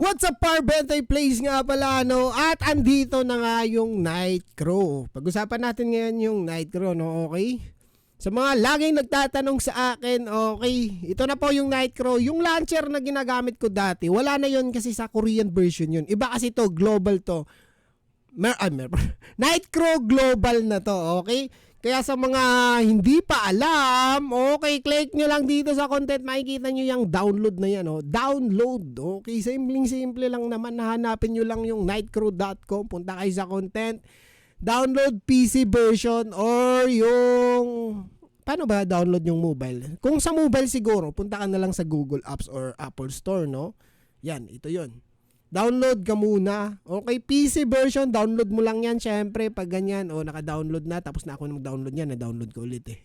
What's up, Parbentay Plays nga pala, no? At andito na nga yung Nightcrow. Pag-usapan natin ngayon yung Nightcrow, no? Okay? Sa mga laging nagtatanong sa akin, okay, ito na po yung Nightcrow. Yung launcher na ginagamit ko dati, wala na yon kasi sa Korean version yun. Iba kasi to, global to. Nightcrow global na to, okay? Kaya sa mga hindi pa alam, okay, click nyo lang dito sa content, makikita nyo yung download na yan, oh. Download, okay, simple lang naman, hanapin nyo lang yung nightcrow.com, punta kayo sa content, download PC version or yung, paano ba download yung mobile? Kung sa mobile siguro, punta ka na lang sa Google Apps or Apple Store, no? Yan, ito yon. Download ka muna. Okay, PC version, download mo lang yan. Syempre, pag ganyan, naka-download na. Tapos na ako mag-download yan. Na-download ko ulit eh.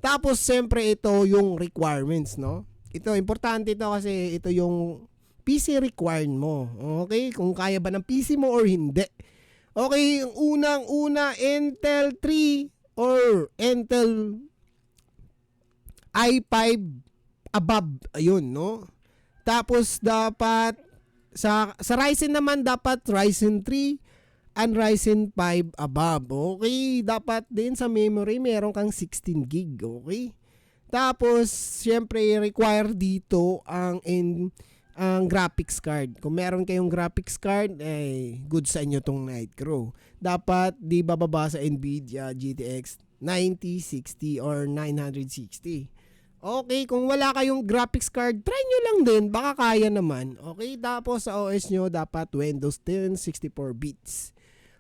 Tapos, syempre, ito yung requirements, no? Ito, importante ito kasi ito yung PC required mo. Okay, kung kaya ba ng PC mo or hindi. Okay, unang-una, Intel 3 or Intel i5 above. Ayun, no? Tapos, dapat sa Ryzen naman dapat Ryzen 3 and Ryzen 5 above. Okay, dapat din sa memory meron kang 16 gig, okay? Tapos syempre require dito ang graphics card. Kung meron kayong graphics card, good sa inyo tong Nightcrow. Dapat di bababa sa Nvidia GTX 9060 or 960. Okay, kung wala kayong graphics card, try nyo lang din, baka kaya naman. Okay, tapos sa OS nyo, dapat Windows 10, 64 bits.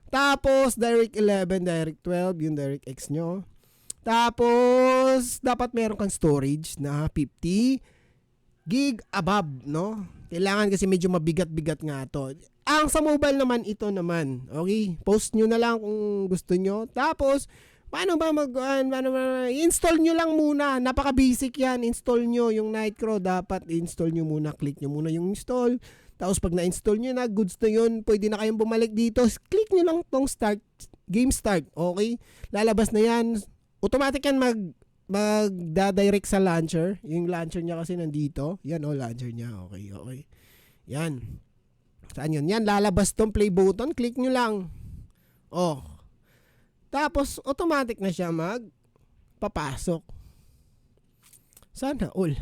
Tapos, DirectX 11, DirectX 12, yung DirectX nyo. Tapos, dapat meron kang storage na 50 gig above, no? Kailangan kasi medyo mabigat-bigat nga to. Ang sa mobile naman, ito naman. Okay, post nyo na lang kung gusto nyo. Tapos, paano ba install nyo lang muna. Napaka-basic yan. Install nyo yung Nightcrow. Dapat install nyo muna. Click nyo muna yung install. Tapos pag na-install nyo na, goods na yun. Pwede na kayong bumalik dito. Click nyo lang tong start. Game start. Okay? Lalabas na yan. Automatic yan magdadirect sa launcher. Yung launcher niya kasi nandito. Yan launcher niya. Okay. Yan. Saan yun? Yan. Lalabas tong play button. Click nyo lang. Tapos, automatic na siya magpapasok. Sana all.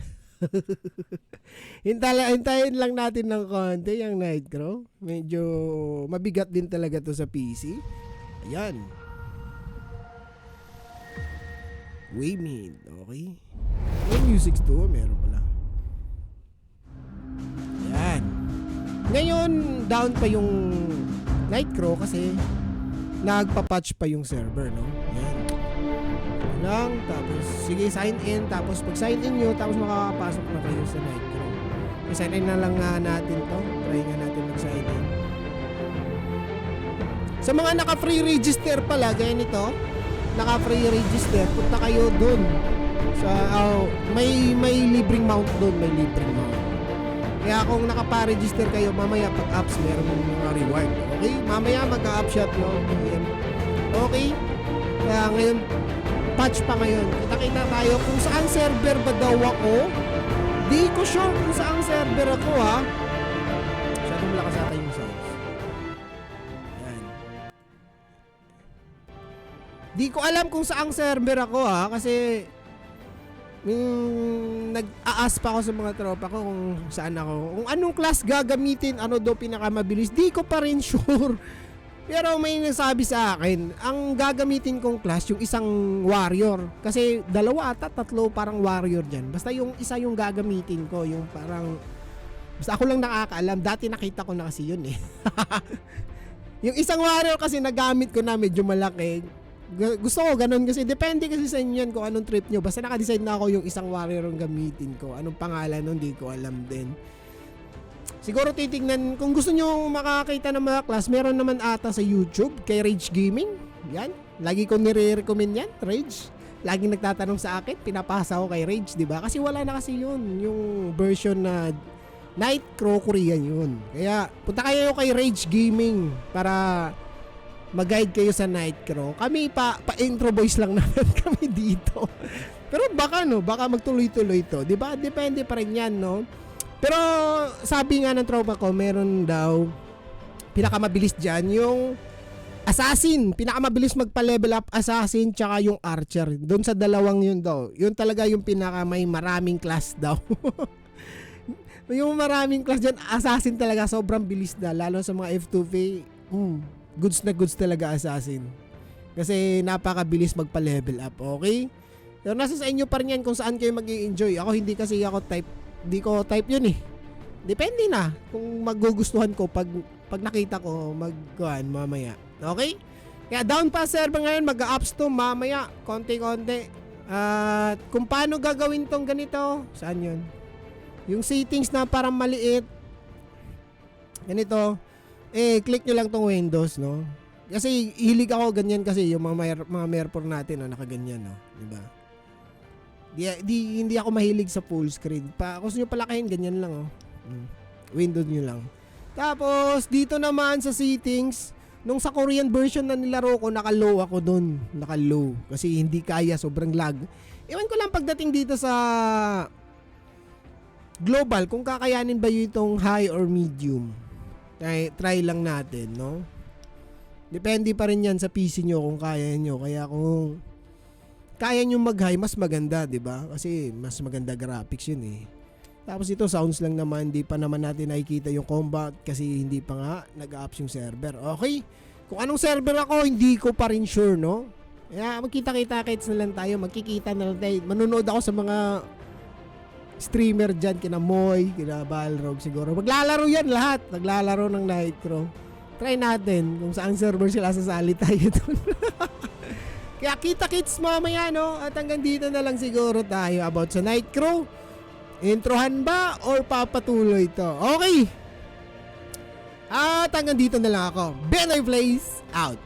Hintayin lang natin ng konti yung Nightcrow. Medyo mabigat din talaga to sa PC. Ayan. Waymin. Okay. May music to. Meron pala. Ayan. Ngayon, down pa yung Nightcrow kasi nagpa-patch pa yung server, no? Yan. Lang, tapos sige, sign in, tapos pag sign in nyo, tapos makakapasok na kayo sa Nightcrow. Sign in na lang nga natin to. Try nga natin mag-sign in. Sa mga naka-free register pala, gaya nito, naka-free register, punta kayo dun. May libreng mount dun, may libreng mount. Kaya kung nakapa-register kayo, mamaya pag-apps meron mga reward. Okay? Mamaya mag-up shot, no? Okay? Kaya ngayon, patch pa ngayon. Kita-kita tayo kung saan server ba daw ako. Di ko sure kung saan server ako, ha? Masyadong lakas ata yung sounds. Ayan. Di ko alam kung saan server ako, ha? Kasi nag-aas pa ako sa mga tropa ko kung saan ako, kung anong class gagamitin, ano daw pinakamabilis, di ko pa rin sure. Pero may nagsabi sa akin, ang gagamitin kong class yung isang warrior, kasi tatlo parang warrior dyan. Basta yung isa yung gagamitin ko, yung parang basta ako lang nakakaalam, dati nakita ko na kasi yun eh. Yung isang warrior kasi nagamit ko na, medyo malaki. Gusto ko ganun kasi depende kasi sa inyo yan kung anong trip nyo. Basta naka-decide na ako yung isang warrior ang gamitin ko. Anong pangalan nun, di ko alam din. Siguro titignan, kung gusto nyo makakita ng mga class, meron naman ata sa YouTube kay Rage Gaming. Yan, lagi ko nire-recommend yan, Rage. Laging nagtatanong sa akin, pinapasa ko kay Rage, di ba? Kasi wala na kasi yun, yung version na Nightcrow Korean yun. Kaya punta kayo kay Rage Gaming para mag-guide kayo sa Nightcrow. Kami pa-intro boys lang naman kami dito. Pero baka magtuloy-tuloy to. 'Di ba? Depende pa rin 'yan, no? Pero sabi nga ng tropa ko, meron daw pinakamabilis dyan yung assassin. Pinakamabilis magpa-level up assassin tsaka yung archer. Doon sa dalawang yun daw. Yun talaga yung pinaka may maraming class daw. Yung maraming class dyan, assassin talaga. Sobrang bilis na. Lalo sa mga F2V. Goods na goods talaga assassin. Kasi napakabilis magpa-level up. Okay? Pero nasa sa inyo pa rin yan kung saan kayo mag-i-enjoy. Ako hindi kasi ako type. Hindi ko type yun eh. Depende na kung magugustuhan ko pag nakita ko magkuhan mamaya. Okay? Kaya down pa server ngayon, mag-ups to mamaya. Konti-konti. At kung paano gagawin tong ganito, saan yun? Yung settings na parang maliit. Ganito. Click nyo lang tong Windows, no? Kasi hilig ako ganyan kasi yung mga Merpor natin, no? Nakaganyan, no? Diba? Hindi ako mahilig sa full screen. Kung nyo palakihin, ganyan lang, oh. Windows nyo lang. Tapos, dito naman sa settings, nung sa Korean version na nilaro ko, naka-low ako dun. Naka-low. Kasi hindi kaya, sobrang lag. Ewan ko lang pagdating dito sa global, kung kakayanin ba yun itong high or medium. Try lang natin, no? Depende pa rin yan sa PC nyo kung kaya nyo. Kaya kung kaya nyo mag-high, mas maganda, di ba? Kasi mas maganda graphics yun eh. Tapos ito, sounds lang naman. Hindi pa naman natin nakikita yung combat kasi hindi pa nga nag-apps yung server. Okay? Kung anong server ako, hindi ko pa rin sure, no? Kaya magkita-kita-kits na lang tayo. Magkikita na lang tayo. Manunood ako sa mga streamer dyan, kina Moy, kina Balrog siguro. Maglalaro yan lahat. Maglalaro ng Nitro. Try natin kung saan server sila sasali tayo doon. Kaya kita-kits mamaya, no? At hanggang dito na lang siguro tayo about sa Nitro. Introhan ba or papatuloy to? Okay. At hanggang dito na lang ako. Benoy Plays out.